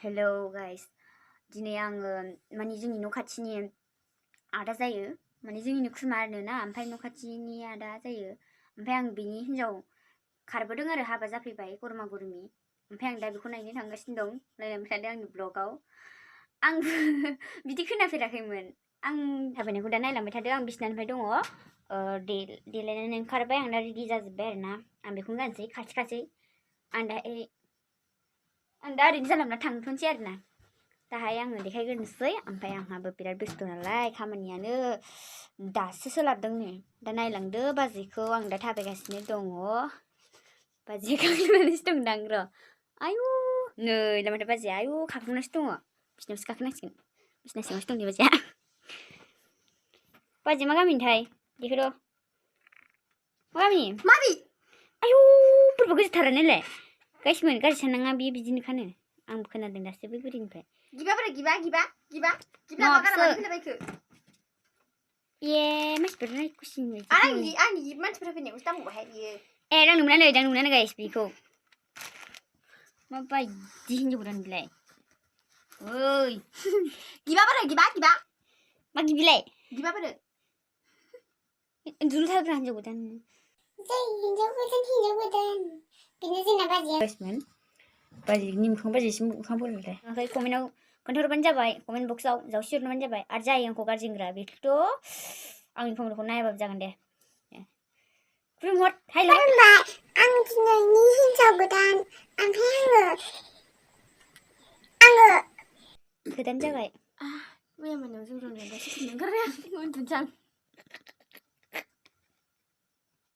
Hello guys, दिनै आङो माने जोंनि न' खाथिनि आदा जायो, माने जोंनिनो खुरमा आरोना, ओमफ्राय न' खाथिनि आदा जायो, ओमफ्राय आं बिनि हिन्जाव खारबोदों आरो हाबा जाफैबाय गरमा गरमि, ओमफ्राय आं दा बेखौ नायनो थांगासिनो दं, नायलांबाय थादों आंनि ब्लगाव। आं बिदि खोनाफेराखैमोन, आं थाबायनायखौ दा नायलांबाय थादों, आं बिसिनानिफ्राय दङ, देलायनानै ओंखारबाय, आं दा रेडि जाजोब्बाय आरोना, आं बेखौनो गानसै खाथि खाथि, आं दा ओरैनो जानला थांथ'नोसै आरोना, दाहाय आङो देखायग्रोनोसै, ओमफ्राय आंहाबो बिराद बेस्थ' नालाय खामानियानो, दासो सोलाबदों नै, दा नायलांदो बाजैखौ, आं दा थाबायगासिनो दङ, बाजैया खाख्लुमनानैसो दंदां र', आयु नै दा माथो बाजैया आयु खाख्लुमनासो दङ, बिसिनावसो गाखोनांसिगोन, बिसिना सिङावसो दं बाजैया। बाजै मा गामिनिथाय देखायद' मा गामि माबि आयु बोरैबा गोजाथारा नायलाय गाइसमोन, गाज्रि साननाङा, बियो बिदिनोखानो, आंबो खोनादों दासो बै बुरिनिफ्राय। गिबा मा गारा मानो फैलाबायखो? ए मानसिफोर नायखुसिनो बायदि। आंनि मानसिफोर फैनायखौसो दांबावबायहाय बियो। ए दांनो मोना गाइस बेखौ। माबायदि हिन्जाव गोदान बिलाय? ओइ गिबा मा गिबिलाय? गिबा बोरो? उन्दुनो थाग्रा हिन्जाव गोदान। जै हिन्जाव गोदान। बिनो जोंना बाजैया। गाइसमोन बाजैनि मोखां बाजैसिम मोखां बोरैलाय? ओमफ्राय कमेन्टआव खोन्थाहरबानो जाबाय, कमेन्ट बक्सआव जावसिहरबानो जाबाय, आरो जाय आंखौ गाज्रि होनग्रा बेखौथ' आंनि कमेन्टखौ नायाबाबो जागोन दे। खुलुमहर, हायलाय। खुलुमबाय, आं दिनैनि हिन्जाव गोदान, ओमफ्राय आङो गोदान जाबाय। मैया मोनायाव जौ लोंनाया दासो उन्दुनो ओंखारबाय आं, उन्दुनोसै आं।